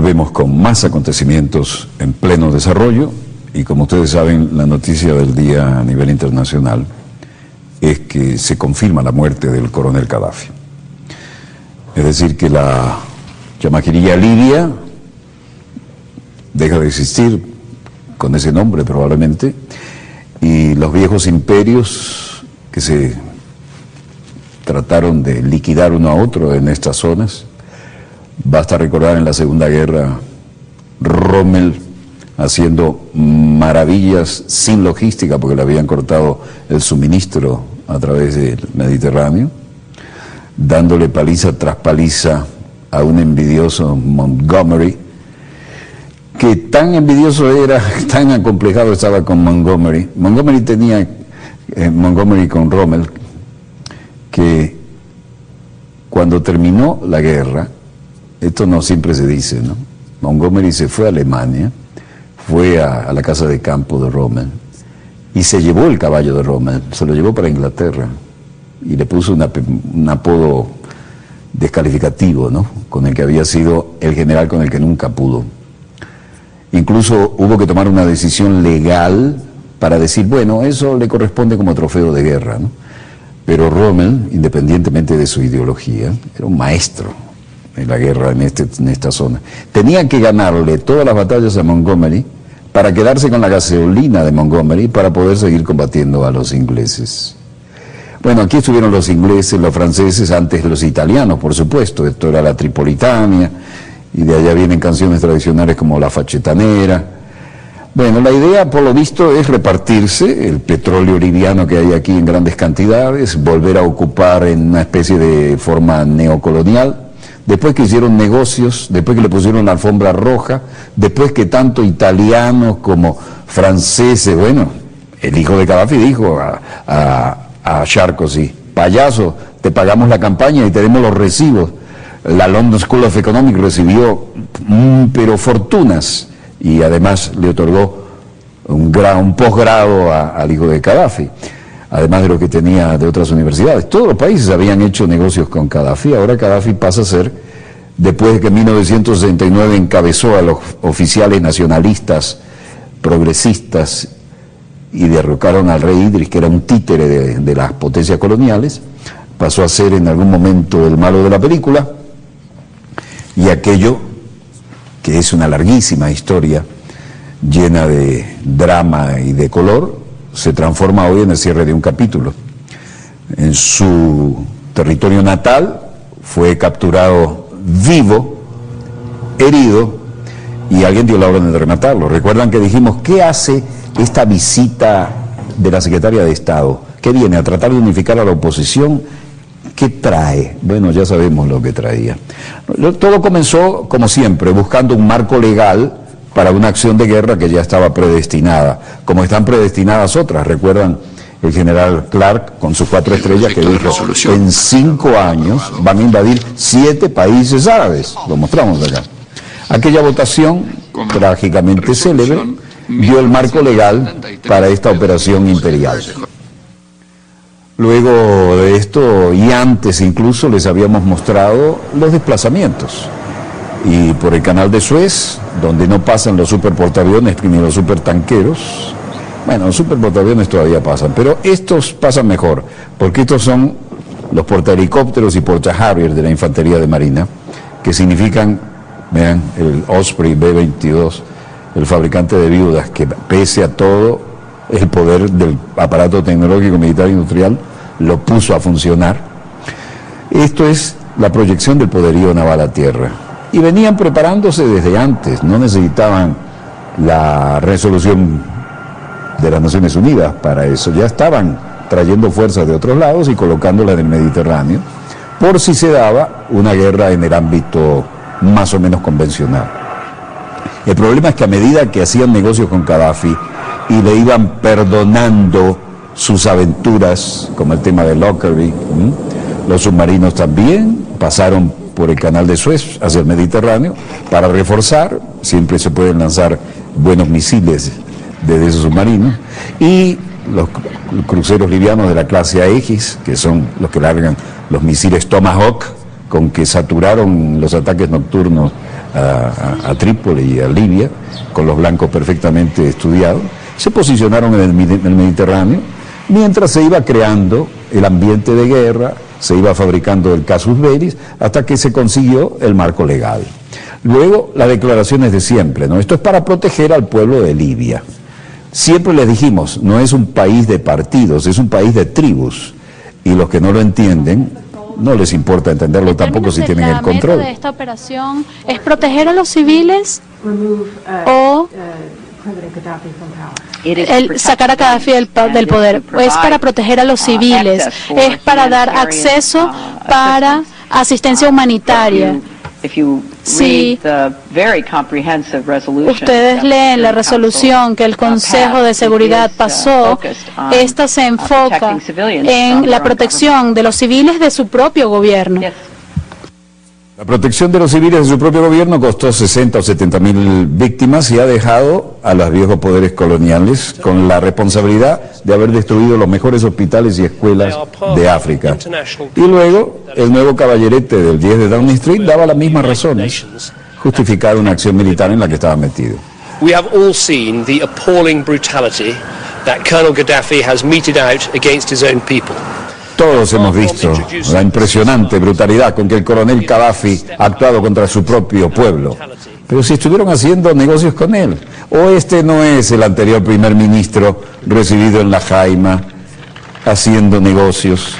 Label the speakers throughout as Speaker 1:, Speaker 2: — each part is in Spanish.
Speaker 1: Volvemos con más acontecimientos en pleno desarrollo y como ustedes saben, la noticia del día a nivel internacional es que se confirma la muerte del coronel Gaddafi. Es decir, que la Yamaquirilla Libia deja de existir con ese nombre probablemente, y los viejos imperios que se trataron de liquidar uno a otro en estas zonas. Basta recordar en la Segunda Guerra Rommel haciendo maravillas sin logística porque le habían cortado el suministro a través del Mediterráneo, dándole paliza tras paliza a un envidioso Montgomery, que tan envidioso era, tan acomplejado estaba con Montgomery. Montgomery tenía, Montgomery con Rommel, que cuando terminó la guerra, esto no siempre se dice, ¿no? Montgomery se fue a Alemania, fue a la casa de campo de Rommel y se llevó el caballo de Rommel, se lo llevó para Inglaterra y le puso un apodo descalificativo, ¿no? Con el que había sido el general con el que nunca pudo. Incluso hubo que tomar una decisión legal para decir, bueno, eso le corresponde como trofeo de guerra, ¿no? Pero Rommel, independientemente de su ideología, era un maestro en la guerra en esta zona. Tenía que ganarle todas las batallas a Montgomery para quedarse con la gasolina de Montgomery para poder seguir combatiendo a los ingleses. Bueno, aquí estuvieron los ingleses, los franceses, antes los italianos, por supuesto. Esto era la Tripolitania, y de allá vienen canciones tradicionales como la Fachetanera. Bueno, la idea, por lo visto, es repartirse el petróleo liviano que hay aquí en grandes cantidades, volver a ocupar en una especie de forma neocolonial. Después que hicieron negocios, después que le pusieron la alfombra roja, después que tanto italianos como franceses, bueno, el hijo de Gaddafi dijo a Sarkozy, payaso, te pagamos la campaña y tenemos los recibos. La London School of Economics recibió pero fortunas y además le otorgó un posgrado al hijo de Gaddafi, además de lo que tenía de otras universidades. Todos los países habían hecho negocios con Gaddafi. Ahora Gaddafi pasa a ser, después de que en 1969 encabezó a los oficiales nacionalistas, progresistas, y derrocaron al rey Idris, que era un títere de las potencias coloniales, pasó a ser en algún momento el malo de la película, y aquello, que es una larguísima historia, llena de drama y de color, se transforma hoy en el cierre de un capítulo. En su territorio natal fue capturado vivo, herido, y alguien dio la orden de rematarlo. Recuerdan que dijimos, ¿qué hace esta visita de la secretaria de Estado? ¿Qué viene? ¿A tratar de unificar a la oposición? ¿Qué trae? Bueno, ya sabemos lo que traía. Todo comenzó, como siempre, buscando un marco legal para una acción de guerra que ya estaba predestinada, como están predestinadas otras. Recuerdan el general Clark con sus 4 estrellas que dijo, en 5 años van a invadir 7 países árabes. Lo mostramos acá. Aquella votación, trágicamente célebre, dio el marco legal para esta operación imperial. Luego de esto, y antes incluso, les habíamos mostrado los desplazamientos. Y por el canal de Suez, donde no pasan los superportaaviones ni los supertanqueros. Bueno, los superportaaviones todavía pasan, pero estos pasan mejor, porque estos son los portahelicópteros y portaharriers de la infantería de marina, que significan, vean, el Osprey B-22, el fabricante de viudas, que pese a todo el poder del aparato tecnológico militar industrial lo puso a funcionar. Esto es la proyección del poderío naval a tierra. Y venían preparándose desde antes, no necesitaban la resolución de las Naciones Unidas para eso, ya estaban trayendo fuerzas de otros lados y colocándolas en el Mediterráneo, por si se daba una guerra en el ámbito más o menos convencional. El problema es que a medida que hacían negocios con Gaddafi y le iban perdonando sus aventuras, como el tema de Lockerbie, los submarinos también pasaron por el canal de Suez hacia el Mediterráneo para reforzar. Siempre se pueden lanzar buenos misiles desde esos submarinos, y los cruceros livianos de la clase Aegis, que son los que largan los misiles Tomahawk, con que saturaron los ataques nocturnos a Trípoli y a Libia, con los blancos perfectamente estudiados, se posicionaron en el Mediterráneo, mientras se iba creando el ambiente de guerra, se iba fabricando el casus belli, hasta que se consiguió el marco legal. Luego, las declaraciones de siempre, ¿no? Esto es para proteger al pueblo de Libia. Siempre les dijimos, no es un país de partidos, es un país de tribus, y los que no lo entienden, no les importa entenderlo tampoco si tienen el control.
Speaker 2: La meta de esta operación es proteger a los civiles o sacar a Gaddafi del poder. Es para proteger a los civiles, es para dar acceso para asistencia humanitaria. Si ustedes leen la resolución que el Consejo de Seguridad pasó, esta se enfoca en la protección de los civiles de su propio gobierno.
Speaker 1: La protección de los civiles de su propio gobierno costó 60 o 70 mil víctimas y ha dejado a los viejos poderes coloniales con la responsabilidad de haber destruido los mejores hospitales y escuelas de África. Y luego, el nuevo caballerete del 10 de Downing Street daba las mismas razones, justificar una acción militar en la que estaba metido.
Speaker 3: We have all seen the appalling brutality that Colonel Gaddafi has meted out against his own people.
Speaker 1: Todos hemos visto la impresionante brutalidad con que el coronel Gaddafi ha actuado contra su propio pueblo. Pero si estuvieron haciendo negocios con él, o este no es el anterior primer ministro recibido en La Jaima haciendo negocios.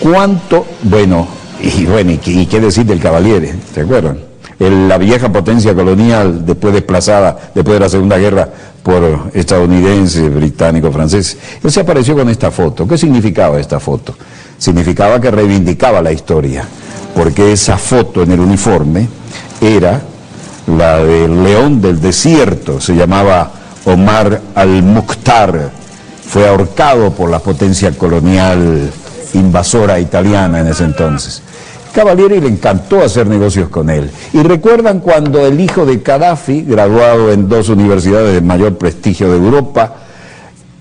Speaker 1: ¿Cuánto? Bueno, y qué decir del Cavaliere, ¿se acuerdan? La vieja potencia colonial, después desplazada, después de la Segunda Guerra, por estadounidenses, británicos, franceses. Él se apareció con esta foto. ¿Qué significaba esta foto? Significaba que reivindicaba la historia, porque esa foto en el uniforme era la del león del desierto, se llamaba Omar al-Mukhtar, fue ahorcado por la potencia colonial invasora italiana en ese entonces. Cavalieri le encantó hacer negocios con él. Y recuerdan cuando el hijo de Gaddafi, graduado en 2 universidades de mayor prestigio de Europa,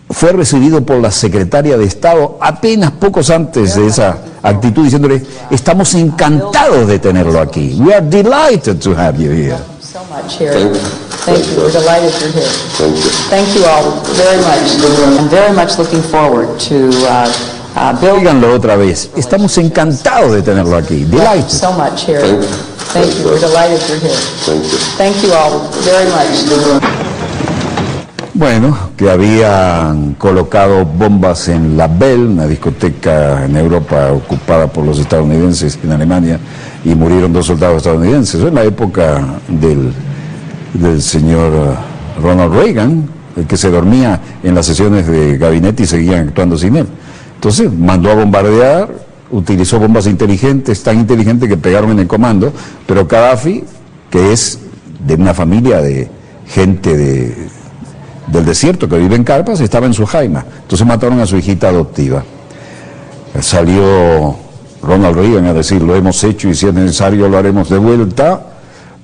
Speaker 1: fue recibido por la secretaria de Estado apenas pocos antes de esa actitud, diciéndole, estamos encantados de tenerlo aquí. We are delighted to have you here.
Speaker 4: Thank you. We're delighted you're here. Thank you. Thank you all very much. I'm very much looking forward to
Speaker 1: Díganlo otra vez. Estamos encantados de tenerlo aquí. Delighted.
Speaker 4: So much here. Thank you. We're delighted you're here. Thank you. Thank you all very much.
Speaker 1: Bueno, que habían colocado bombas en La Belle, una discoteca en Europa ocupada por los estadounidenses en Alemania, y murieron 2 soldados estadounidenses. Eso en la época del señor Ronald Reagan, el que se dormía en las sesiones de gabinete y seguían actuando sin él. Entonces mandó a bombardear, utilizó bombas inteligentes, tan inteligentes que pegaron en el comando, pero Gaddafi, que es de una familia de gente del desierto que vive en carpas, estaba en su jaima. Entonces mataron a su hijita adoptiva. Salió Ronald Reagan a decir, lo hemos hecho y si es necesario lo haremos de vuelta,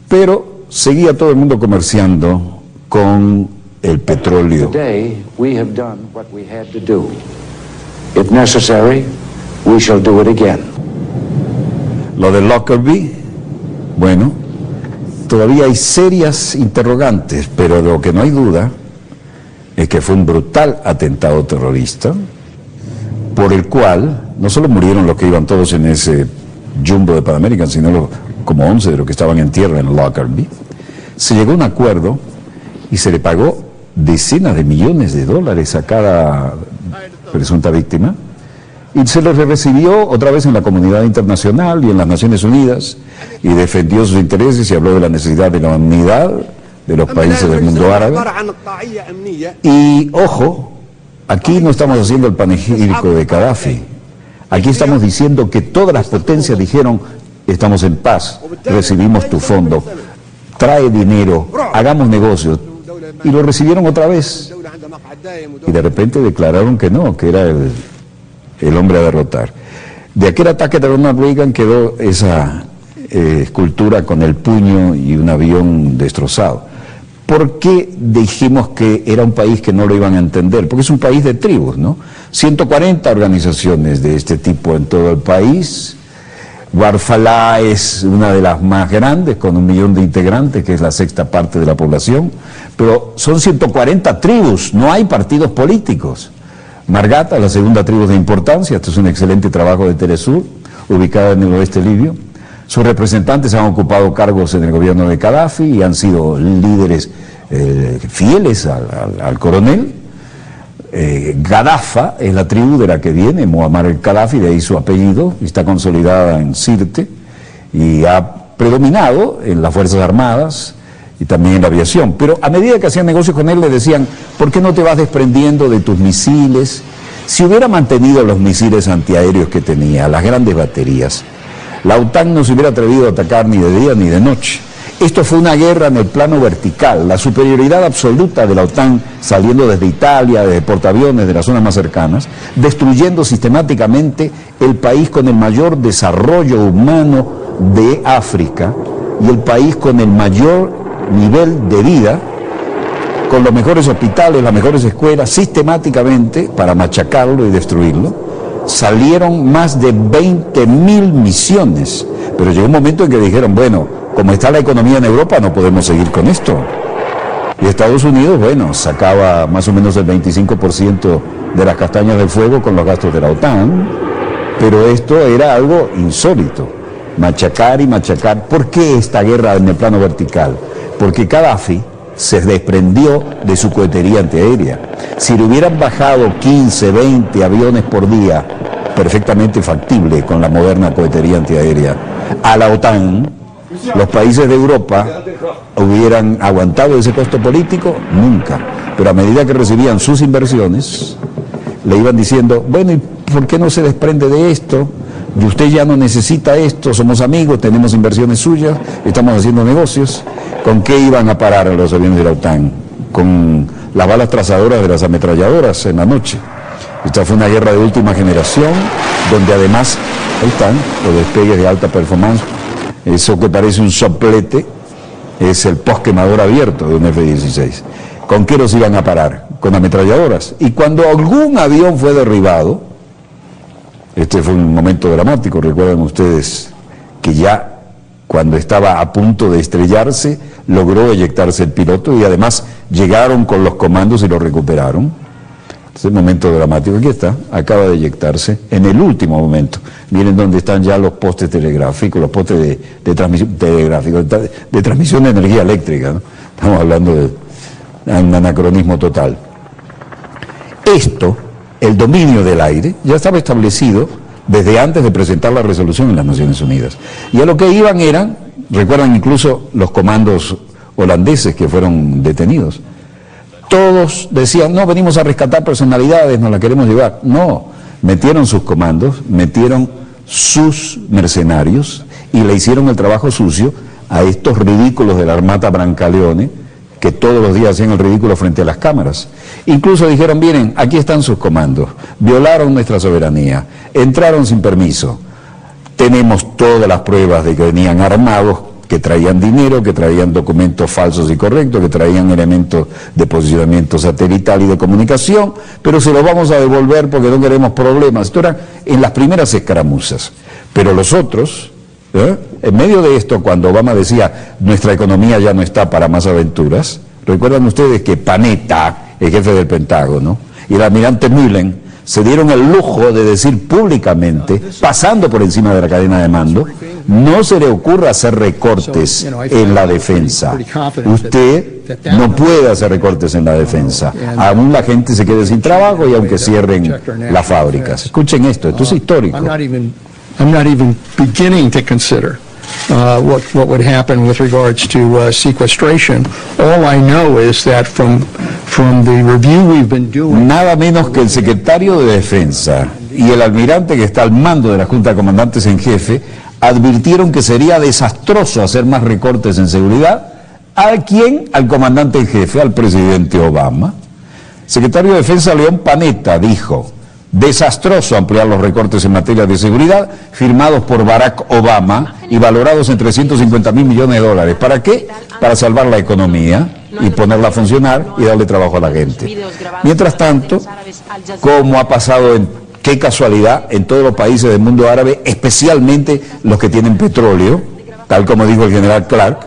Speaker 1: pero seguía todo el mundo comerciando con el petróleo.
Speaker 5: Today we have done what we had to do. If necessary, we shall do it again.
Speaker 1: Lo de Lockerbie, bueno, todavía hay serias interrogantes, pero lo que no hay duda es que fue un brutal atentado terrorista por el cual no solo murieron los que iban todos en ese jumbo de Pan American, sino como 11 de los que estaban en tierra en Lockerbie. Se llegó a un acuerdo y se le pagó decenas de millones de dólares a cada presunta víctima, y se les recibió otra vez en la comunidad internacional y en las Naciones Unidas, y defendió sus intereses y habló de la necesidad de la unidad de los países del mundo árabe. Y ojo, aquí no estamos haciendo el panegírico de Gaddafi, aquí estamos diciendo que todas las potencias dijeron, estamos en paz, recibimos tu fondo, trae dinero, hagamos negocios, y lo recibieron otra vez. Y de repente declararon que no, que era el hombre a derrotar. De aquel ataque de Ronald Reagan quedó esa escultura con el puño y un avión destrozado. ¿Por qué dijimos que era un país que no lo iban a entender? Porque es un país de tribus, ¿no? 140 organizaciones de este tipo en todo el país, Warfalá es una de las más grandes, con 1 millón de integrantes, que es la 6ª parte de la población, pero son 140 tribus, no hay partidos políticos. Margata, la 2ª tribu de importancia, esto es un excelente trabajo de Telesur, ubicada en el oeste libio. Sus representantes han ocupado cargos en el gobierno de Gaddafi y han sido líderes fieles al coronel. Gaddafa es la tribu de la que viene Muammar el-Gaddafi, de ahí su apellido, y está consolidada en Sirte y ha predominado en las Fuerzas Armadas y también en la aviación. Pero a medida que hacían negocios con él le decían, ¿por qué no te vas desprendiendo de tus misiles? Si hubiera mantenido los misiles antiaéreos que tenía, las grandes baterías, la OTAN no se hubiera atrevido a atacar ni de día ni de noche. Esto fue una guerra en el plano vertical, la superioridad absoluta de la OTAN saliendo desde Italia, desde portaaviones, de las zonas más cercanas, destruyendo sistemáticamente el país con el mayor desarrollo humano de África y el país con el mayor nivel de vida, con los mejores hospitales, las mejores escuelas, sistemáticamente para machacarlo y destruirlo. Salieron más de 20.000 misiones, pero llegó un momento en que dijeron, bueno, como está la economía en Europa, no podemos seguir con esto. Y Estados Unidos, bueno, sacaba más o menos el 25% de las castañas del fuego con los gastos de la OTAN, pero esto era algo insólito, machacar y machacar. ¿Por qué esta guerra en el plano vertical? Porque Gaddafi se desprendió de su cohetería antiaérea. Si le hubieran bajado 15, 20 aviones por día, perfectamente factible con la moderna cohetería antiaérea, a la OTAN, los países de Europa hubieran aguantado ese costo político, nunca. Pero a medida que recibían sus inversiones, le iban diciendo, bueno, ¿y por qué no se desprende de esto? Y usted ya no necesita esto, somos amigos, tenemos inversiones suyas, estamos haciendo negocios. ¿Con qué iban a parar a los aviones de la OTAN? Con las balas trazadoras de las ametralladoras en la noche. Esta fue una guerra de última generación, donde además, ahí están los despegues de alta performance. Eso que parece un soplete es el postquemador abierto de un F-16. ¿Con qué los iban a parar? Con ametralladoras. Y cuando algún avión fue derribado, este fue un momento dramático, recuerdan ustedes que ya cuando estaba a punto de estrellarse, logró eyectarse el piloto y además llegaron con los comandos y lo recuperaron. Ese momento dramático, aquí está, acaba de eyectarse en el último momento. Miren dónde están ya los postes telegráficos, los postes de transmisión telegráficos, de transmisión de energía eléctrica, ¿no? Estamos hablando de un anacronismo total. Esto, el dominio del aire, ya estaba establecido desde antes de presentar la resolución en las Naciones Unidas. Y a lo que iban eran, recuerdan incluso los comandos holandeses que fueron detenidos, todos decían, no, venimos a rescatar personalidades, nos la queremos llevar. No, metieron sus comandos, metieron sus mercenarios y le hicieron el trabajo sucio a estos ridículos de la Armata Brancaleone, que todos los días hacían el ridículo frente a las cámaras. Incluso dijeron, miren, aquí están sus comandos, violaron nuestra soberanía, entraron sin permiso, tenemos todas las pruebas de que venían armados, que traían dinero, que traían documentos falsos y correctos, que traían elementos de posicionamiento satelital y de comunicación, pero se los vamos a devolver porque no queremos problemas. Esto era en las primeras escaramuzas. Pero los otros, en medio de esto, cuando Obama decía, nuestra economía ya no está para más aventuras, recuerdan ustedes que Panetta, el jefe del Pentágono, y el almirante Mullen se dieron el lujo de decir públicamente, pasando por encima de la cadena de mando, no se le ocurra hacer recortes en la defensa. Usted no puede hacer recortes en la defensa. Aún la gente se quede sin trabajo y aunque cierren las fábricas. Escuchen esto es histórico.
Speaker 6: I'm not even beginning to consider what would happen with regards to sequestration. All I know is that from the review we've been doing.
Speaker 1: Nada menos que el secretario de Defensa y el almirante que está al mando de la Junta de Comandantes en Jefe advirtieron que sería desastroso hacer más recortes en seguridad. ¿A quién? Al comandante en jefe, al presidente Obama. Secretario de Defensa León Panetta dijo: desastroso ampliar los recortes en materia de seguridad firmados por Barack Obama y valorados en $350.000 millones. ¿Para qué? Para salvar la economía y ponerla a funcionar y darle trabajo a la gente. Mientras tanto, como ha pasado en qué casualidad, en todos los países del mundo árabe, especialmente los que tienen petróleo, tal como dijo el general Clark,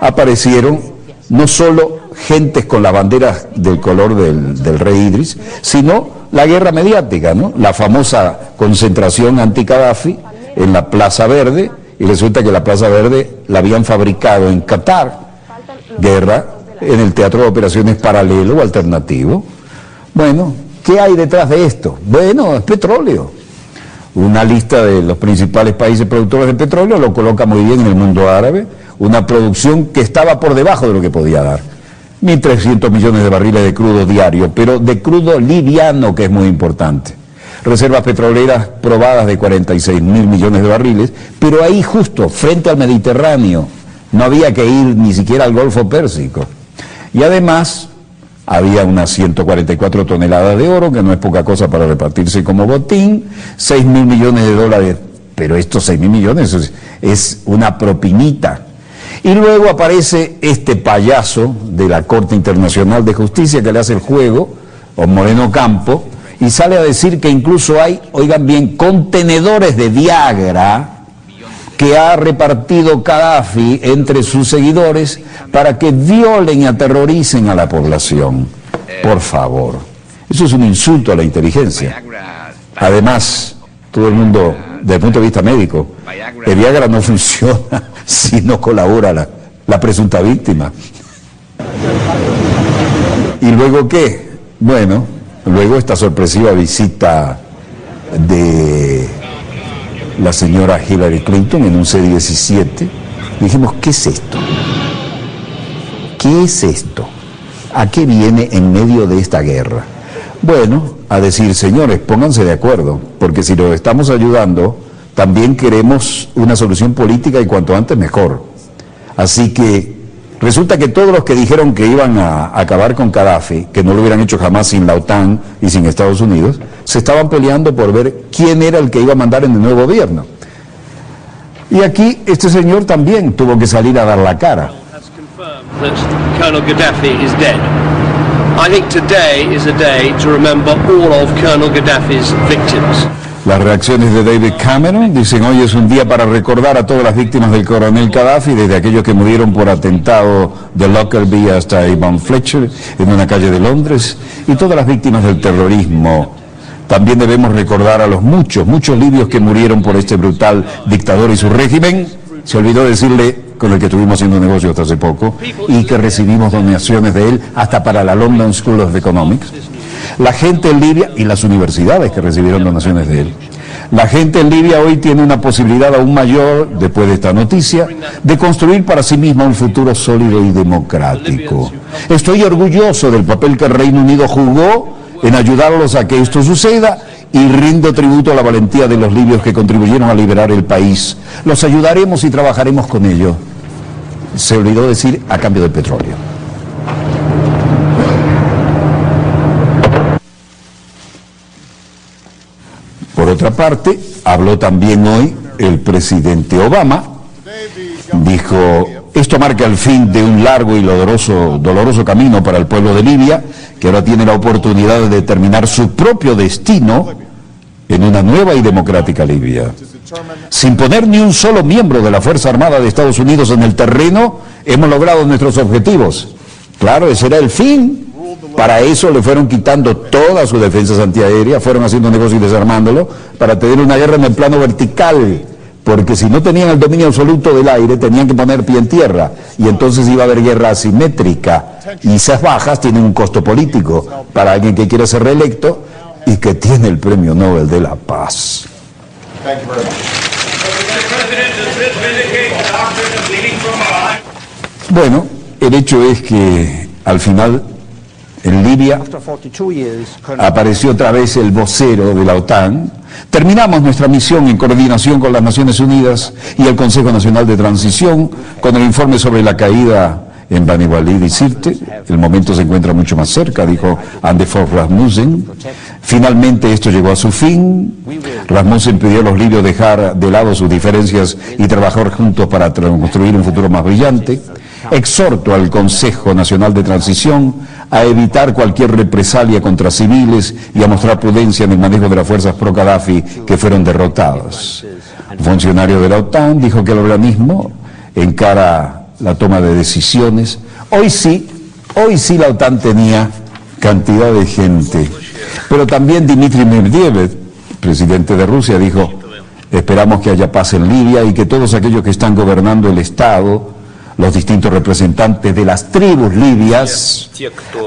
Speaker 1: aparecieron no solo gentes con las banderas del color del rey Idris, sino la guerra mediática, ¿no? La famosa concentración anti-Gaddafi en la Plaza Verde, y resulta que la Plaza Verde la habían fabricado en Qatar, guerra en el teatro de operaciones paralelo o alternativo. Bueno, ¿qué hay detrás de esto? Bueno, es petróleo. Una lista de los principales países productores de petróleo lo coloca muy bien en el mundo árabe, una producción que estaba por debajo de lo que podía dar. 1.300 millones de barriles de crudo diario, pero de crudo liviano, que es muy importante. Reservas petroleras probadas de 46.000 millones de barriles, pero ahí justo, frente al Mediterráneo, no había que ir ni siquiera al Golfo Pérsico. Y además, había unas 144 toneladas de oro, que no es poca cosa para repartirse como botín, 6.000 millones de dólares, pero estos 6.000 millones es una propinita. Y luego aparece este payaso de la Corte Internacional de Justicia que le hace el juego, o Moreno Campo, y sale a decir que incluso hay, oigan bien, contenedores de Viagra que ha repartido Gaddafi entre sus seguidores para que violen y aterroricen a la población. Por favor, eso es un insulto a la inteligencia. Además, todo el mundo, desde el punto de vista médico, el Viagra no funciona si no colabora la presunta víctima. ¿Y luego qué? Bueno, luego esta sorpresiva visita de la señora Hillary Clinton en un C-17. Dijimos, ¿qué es esto? ¿Qué es esto? ¿A qué viene en medio de esta guerra? Bueno, a decir, señores, pónganse de acuerdo, porque si los estamos ayudando, también queremos una solución política y cuanto antes mejor. Así que resulta que todos los que dijeron que iban a acabar con Gaddafi, que no lo hubieran hecho jamás sin la OTAN y sin Estados Unidos, se estaban peleando por ver quién era el que iba a mandar en el nuevo gobierno. Y aquí este señor también tuvo que salir a dar la cara.
Speaker 3: Colonel Gaddafi is dead. I think today is a day to remember all of Colonel Gaddafi's victims.
Speaker 1: Las reacciones de David Cameron dicen, hoy es un día para recordar a todas las víctimas del coronel Gaddafi, desde aquellos que murieron por atentado de Lockerbie hasta Yvonne Fletcher en una calle de Londres, y todas las víctimas del terrorismo. También debemos recordar a los muchos libios que murieron por este brutal dictador y su régimen. Se olvidó decirle, con el que estuvimos haciendo negocio hasta hace poco, y que recibimos donaciones de él hasta para la London School of Economics. La gente en Libia y las universidades que recibieron donaciones de él. La gente en Libia hoy tiene una posibilidad aún mayor, después de esta noticia, de construir para sí misma un futuro sólido y democrático. Estoy orgulloso del papel que el Reino Unido jugó en ayudarlos a que esto suceda y rindo tributo a la valentía de los libios que contribuyeron a liberar el país. Los ayudaremos y trabajaremos con ellos. Se olvidó decir, a cambio del petróleo. Por otra parte, habló también hoy el presidente Obama. Dijo, esto marca el fin de un largo y doloroso camino para el pueblo de Libia, que ahora tiene la oportunidad de determinar su propio destino en una nueva y democrática Libia. Sin poner ni un solo miembro de la Fuerza Armada de Estados Unidos en el terreno, hemos logrado nuestros objetivos. Claro, ese era el fin. Para eso le fueron quitando todas sus defensas antiaéreas, fueron haciendo negocio y desarmándolo, para tener una guerra en el plano vertical, porque si no tenían el dominio absoluto del aire, tenían que poner pie en tierra, y entonces iba a haber guerra asimétrica, y esas bajas tienen un costo político para alguien que quiere ser reelecto y que tiene el Premio Nobel de la Paz. Bueno, el hecho es que al final en Libia apareció otra vez el vocero de la OTAN. Terminamos nuestra misión en coordinación con las Naciones Unidas y el Consejo Nacional de Transición con el informe sobre la caída en Bani Walid y Sirte. El momento se encuentra mucho más cerca, dijo Anders Fogh Rasmussen. Finalmente esto llegó a su fin. Rasmussen pidió a los libios dejar de lado sus diferencias y trabajar juntos para construir un futuro más brillante. Exhorto al Consejo Nacional de Transición a evitar cualquier represalia contra civiles y a mostrar prudencia en el manejo de las fuerzas pro-Gaddafi que fueron derrotadas. Un funcionario de la OTAN dijo que el organismo encara la toma de decisiones. Hoy sí la OTAN tenía cantidad de gente, pero también Dmitry Medvedev, presidente de Rusia, dijo: esperamos que haya paz en Libia y que todos aquellos que están gobernando el Estado, los distintos representantes de las tribus libias,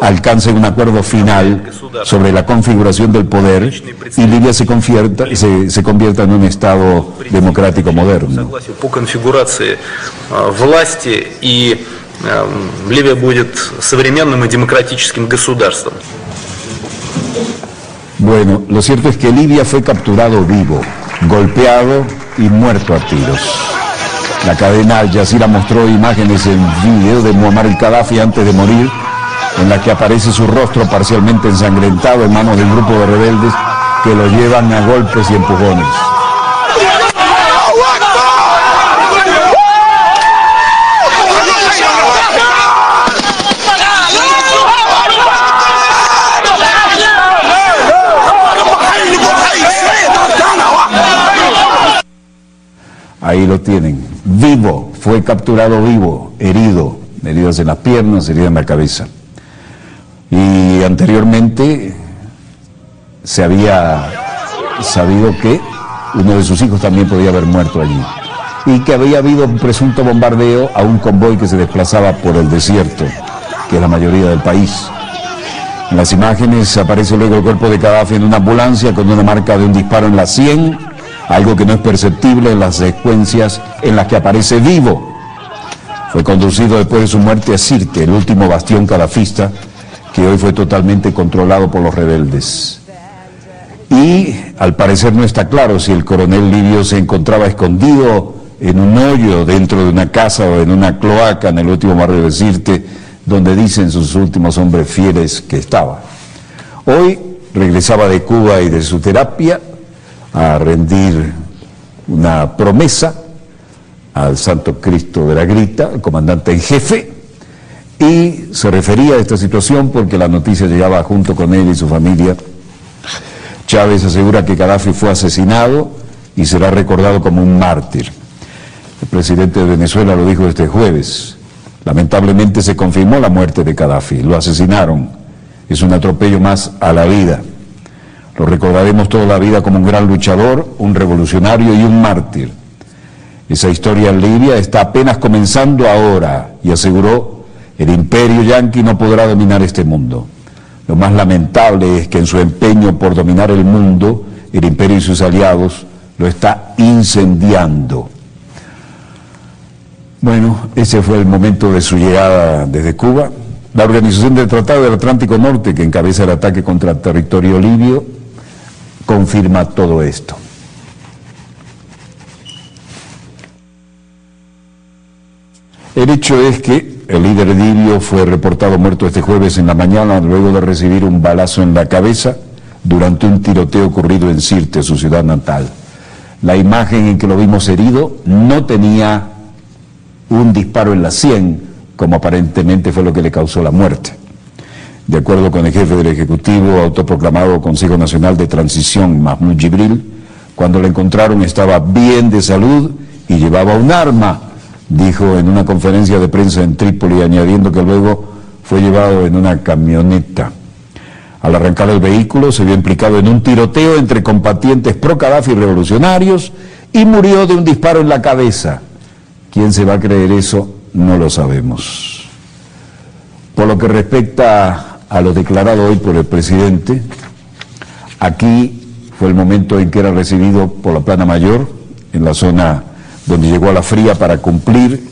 Speaker 1: alcancen un acuerdo final sobre la configuración del poder y Libia se convierta en un Estado democrático moderno.
Speaker 7: Ливия будет современным и демократическим государством.
Speaker 1: Bueno, lo cierto es que Libia fue capturado vivo, golpeado y muerto a tiros. La cadena Al Jazeera mostró imágenes en vídeo de Muammar el-Gaddafi antes de morir, en la que aparece su rostro parcialmente ensangrentado en manos de un grupo de rebeldes que lo llevan a golpes y empujones. Ahí lo tienen, vivo, fue capturado vivo, herido, heridas en las piernas, heridas en la cabeza. Y anteriormente se había sabido que uno de sus hijos también podía haber muerto allí y que había habido un presunto bombardeo a un convoy que se desplazaba por el desierto, que es la mayoría del país. En las imágenes aparece luego el cuerpo de Gaddafi en una ambulancia con una marca de un disparo en la sien, algo que no es perceptible en las secuencias en las que aparece vivo. Fue conducido después de su muerte a Sirte, el último bastión gadafista, que hoy fue totalmente controlado por los rebeldes. Y al parecer no está claro si el coronel libio se encontraba escondido en un hoyo dentro de una casa o en una cloaca en el último barrio de Sirte, donde dicen sus últimos hombres fieles que estaba. Hoy regresaba de Cuba y de su terapia a rendir una promesa al Santo Cristo de la Grita, el comandante en jefe, y se refería a esta situación porque la noticia llegaba junto con él y su familia. Chávez asegura que Gaddafi fue asesinado y será recordado como un mártir. El presidente de Venezuela lo dijo este jueves. Lamentablemente se confirmó la muerte de Gaddafi, lo asesinaron. Es un atropello más a la vida. Lo recordaremos toda la vida como un gran luchador, un revolucionario y un mártir. Esa historia en Libia está apenas comenzando ahora, y aseguró: el imperio yanqui no podrá dominar este mundo. Lo más lamentable es que en su empeño por dominar el mundo, el imperio y sus aliados lo está incendiando. Bueno, ese fue el momento de su llegada desde Cuba. La Organización del Tratado del Atlántico Norte, que encabeza el ataque contra el territorio libio, confirma todo esto. El hecho es que el líder libio fue reportado muerto este jueves en la mañana luego de recibir un balazo en la cabeza durante un tiroteo ocurrido en Sirte, su ciudad natal. La imagen en que lo vimos herido no tenía un disparo en la sien, como aparentemente fue lo que le causó la muerte. De acuerdo con el jefe del Ejecutivo autoproclamado Consejo Nacional de Transición, Mahmoud Jibril, cuando lo encontraron estaba bien de salud y llevaba un arma, dijo en una conferencia de prensa en Trípoli, añadiendo que luego fue llevado en una camioneta. Al arrancar el vehículo se vio implicado en un tiroteo entre combatientes pro-Gaddafi revolucionarios y murió de un disparo en la cabeza. ¿Quién se va a creer eso? No lo sabemos. Por lo que respecta a lo declarado hoy por el presidente, aquí fue el momento en que era recibido por la plana mayor, en la zona donde llegó a la Fría para cumplir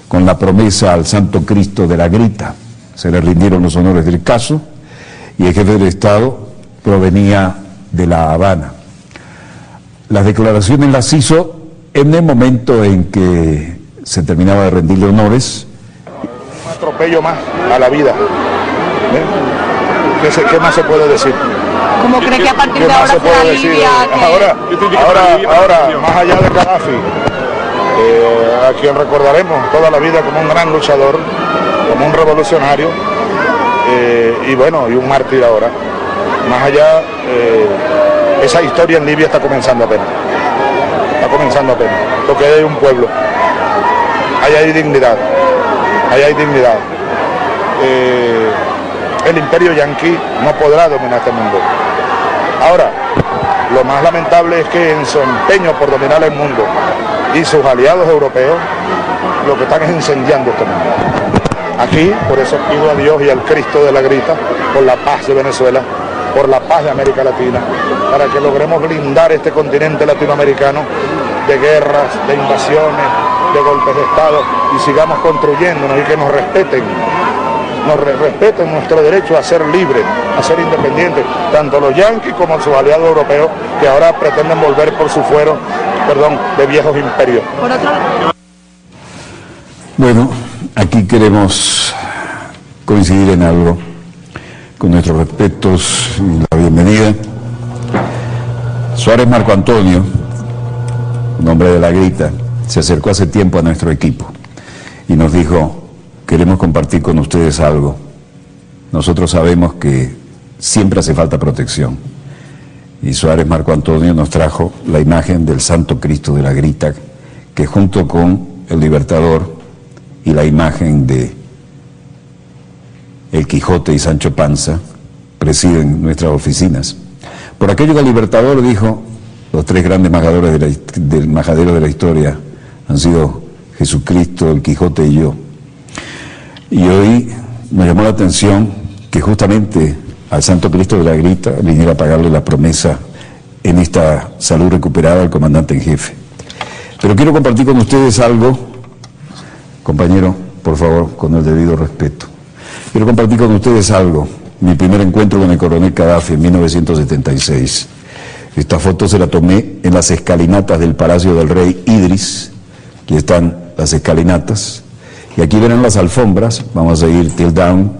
Speaker 1: con la promesa al Santo Cristo de la Grita. Se le rindieron los honores del caso y el jefe del Estado provenía de La Habana. Las declaraciones las hizo en el momento en que se terminaba de rendirle honores.
Speaker 8: Un atropello más a la vida. ¿Qué más se puede decir?
Speaker 9: ¿Cómo cree que a partir de ahora será Libia?
Speaker 8: Ahora, más allá de Gaddafi, a quien recordaremos toda la vida como un gran luchador, como un revolucionario, y bueno, y un mártir ahora. Más allá, esa historia en Libia está comenzando apenas. Está comenzando apenas. Porque hay un pueblo. Ahí hay dignidad. Ahí hay dignidad. El imperio yanqui no podrá dominar este mundo. Ahora, lo más lamentable es que en su empeño por dominar el mundo y sus aliados europeos, lo que están es incendiando este mundo. Aquí, por eso pido a Dios y al Cristo de la Grita, por la paz de Venezuela, por la paz de América Latina, para que logremos blindar este continente latinoamericano de guerras, de invasiones, de golpes de Estado, y sigamos construyéndonos y que nos respeten nuestro derecho a ser libres, a ser independientes, tanto los yanquis como sus aliados europeos, que ahora pretenden volver por su fuero, de viejos imperios.
Speaker 1: Bueno, aquí queremos coincidir en algo, con nuestros respetos y la bienvenida. Suárez Marco Antonio, nombre de la Grita, se acercó hace tiempo a nuestro equipo y nos dijo: queremos compartir con ustedes algo. Nosotros sabemos que siempre hace falta protección. Y Suárez Marco Antonio nos trajo la imagen del Santo Cristo de la Grita, que junto con el Libertador y la imagen de El Quijote y Sancho Panza presiden nuestras oficinas. Por aquello que el Libertador dijo: los tres grandes majaderos de la historia han sido Jesucristo, el Quijote y yo. Y hoy me llamó la atención que justamente al Santo Cristo de la Grita viniera a pagarle la promesa en esta salud recuperada al comandante en jefe. Pero quiero compartir con ustedes algo, compañero, por favor, con el debido respeto. Quiero compartir con ustedes algo, mi primer encuentro con el coronel Gaddafi en 1976. Esta foto se la tomé en las escalinatas del Palacio del Rey Idris. Aquí están las escalinatas. Y aquí verán las alfombras, vamos a ir till down.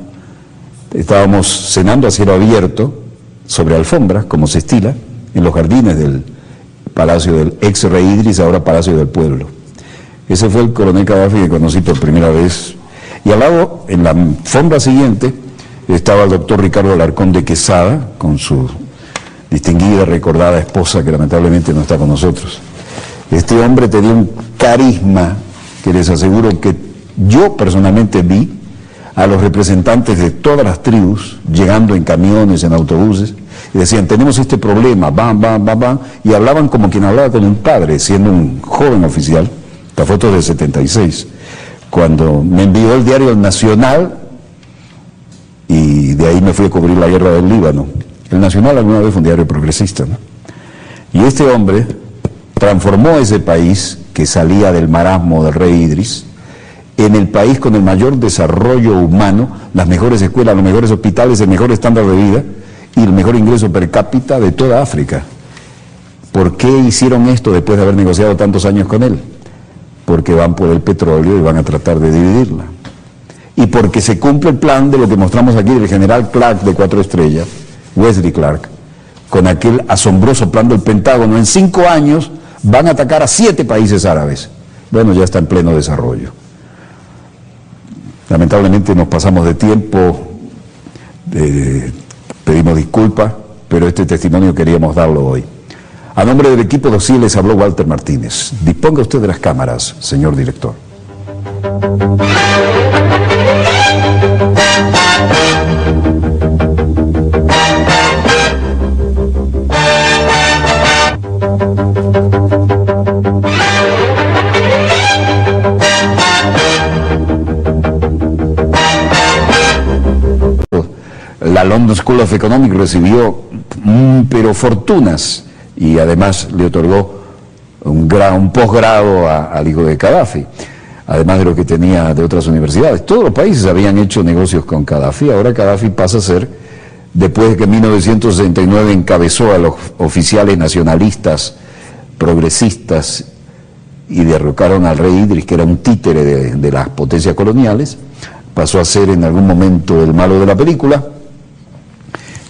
Speaker 1: Estábamos cenando a cielo abierto, sobre alfombras, como se estila, en los jardines del Palacio del ex Rey Idris, ahora Palacio del Pueblo. Ese fue el coronel Gaddafi que conocí por primera vez. Y al lado, en la alfombra siguiente, estaba el doctor Ricardo Alarcón de Quesada, con su distinguida, recordada esposa, que lamentablemente no está con nosotros. Este hombre tenía un carisma que les aseguro que yo personalmente vi a los representantes de todas las tribus llegando en camiones, en autobuses, y decían: tenemos este problema, bam, bam, bam, bam, y hablaban como quien hablaba con un padre, siendo un joven oficial. La foto es del 76, cuando me envió el diario El Nacional, y de ahí me fui a cubrir la guerra del Líbano. El Nacional alguna vez fue un diario progresista, ¿no? Y este hombre transformó ese país que salía del marasmo del Rey Idris en el país con el mayor desarrollo humano, las mejores escuelas, los mejores hospitales, el mejor estándar de vida y el mejor ingreso per cápita de toda África. ¿Por qué hicieron esto después de haber negociado tantos años con él? Porque van por el petróleo y van a tratar de dividirla. Y porque se cumple el plan de lo que mostramos aquí del general Clark de 4 estrellas, Wesley Clark, con aquel asombroso plan del Pentágono. En 5 años van a atacar a 7 países árabes. Bueno, ya está en pleno desarrollo. Lamentablemente nos pasamos de tiempo, pedimos disculpas, pero este testimonio queríamos darlo hoy. A nombre del equipo de OSIE les habló Walter Martínez. Disponga usted de las cámaras, señor director. La London School of Economics recibió pero fortunas, y además le otorgó un posgrado al hijo de Gaddafi, además de lo que tenía de otras universidades. Todos los países habían hecho negocios con Gaddafi. Ahora Gaddafi pasa a ser, después de que en 1969 encabezó a los oficiales nacionalistas, progresistas, y derrocaron al rey Idris, que era un títere de las potencias coloniales, pasó a ser en algún momento el malo de la película.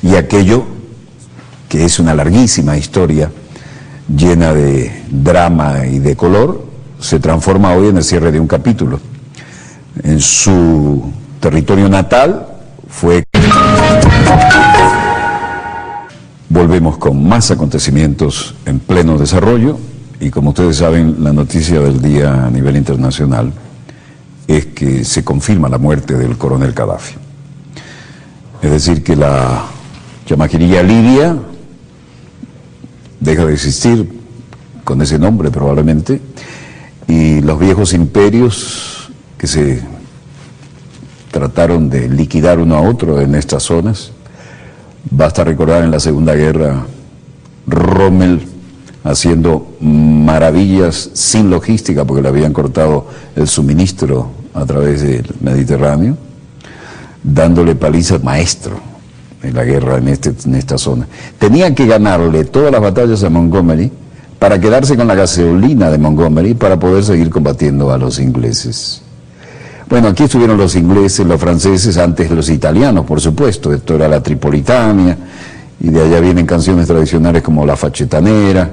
Speaker 1: Y aquello, que es una larguísima historia llena de drama y de color, se transforma hoy en el cierre de un capítulo. En su territorio natal fue... Volvemos con más acontecimientos en pleno desarrollo y como ustedes saben, la noticia del día a nivel internacional es que se confirma la muerte del coronel Gaddafi. Es decir, que la chamaquinilla libia deja de existir con ese nombre probablemente, y los viejos imperios que se trataron de liquidar uno a otro en estas zonas. Basta recordar en la Segunda Guerra Rommel haciendo maravillas sin logística porque le habían cortado el suministro a través del Mediterráneo, dándole palizas maestro en la guerra en esta zona. Tenían que ganarle todas las batallas a Montgomery para quedarse con la gasolina de Montgomery para poder seguir combatiendo a los ingleses. Bueno, aquí estuvieron los ingleses, los franceses, antes los italianos, por supuesto. Esto era la Tripolitania, y de allá vienen canciones tradicionales como la Fachetanera.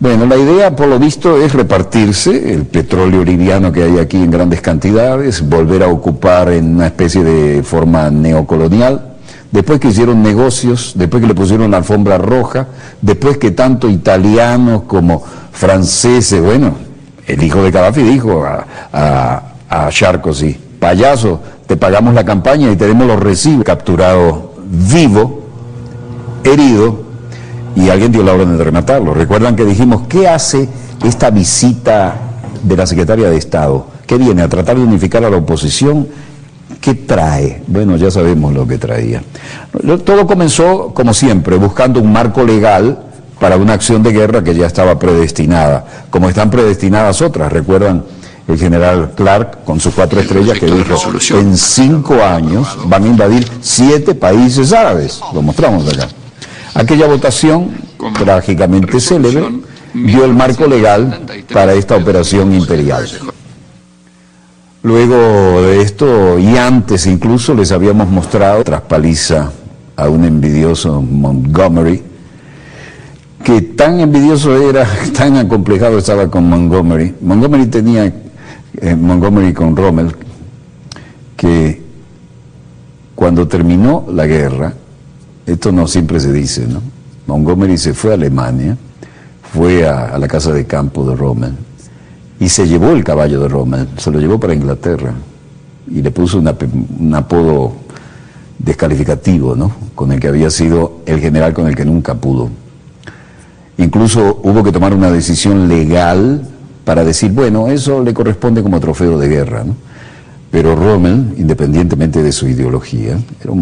Speaker 1: Bueno, la idea, por lo visto, es repartirse el petróleo liviano que hay aquí en grandes cantidades, volver a ocupar en una especie de forma neocolonial, después que hicieron negocios, después que le pusieron la alfombra roja, después que tanto italianos como franceses, bueno, el hijo de Gaddafi dijo a Sarkozy, payaso, te pagamos la campaña y tenemos los recibos. Capturado vivo, herido, y alguien dio la orden de rematarlo. Recuerdan que dijimos, ¿qué hace esta visita de la secretaria de Estado? ¿Qué viene? ¿A tratar de unificar a la oposición? ¿Qué trae? Bueno, ya sabemos lo que traía. Todo comenzó, como siempre, buscando un marco legal para una acción de guerra que ya estaba predestinada, como están predestinadas otras. Recuerdan el general Clark con sus 4 estrellas que dijo, en 5 años van a invadir 7 países árabes. Lo mostramos acá. Aquella votación, trágicamente célebre, dio el marco legal para esta operación imperial. Luego de esto, y antes incluso, les habíamos mostrado tras paliza a un envidioso Montgomery, que tan envidioso era, tan acomplejado estaba con Montgomery. Montgomery tenía, Montgomery con Rommel, que cuando terminó la guerra, esto no siempre se dice, ¿no? Montgomery se fue a Alemania, fue a la casa de campo de Rommel, y se llevó el caballo de Rommel, se lo llevó para Inglaterra, y le puso un apodo descalificativo, ¿no? Con el que había sido el general con el que nunca pudo. Incluso hubo que tomar una decisión legal para decir, bueno, eso le corresponde como trofeo de guerra, ¿no? Pero Rommel, independientemente de su ideología, era un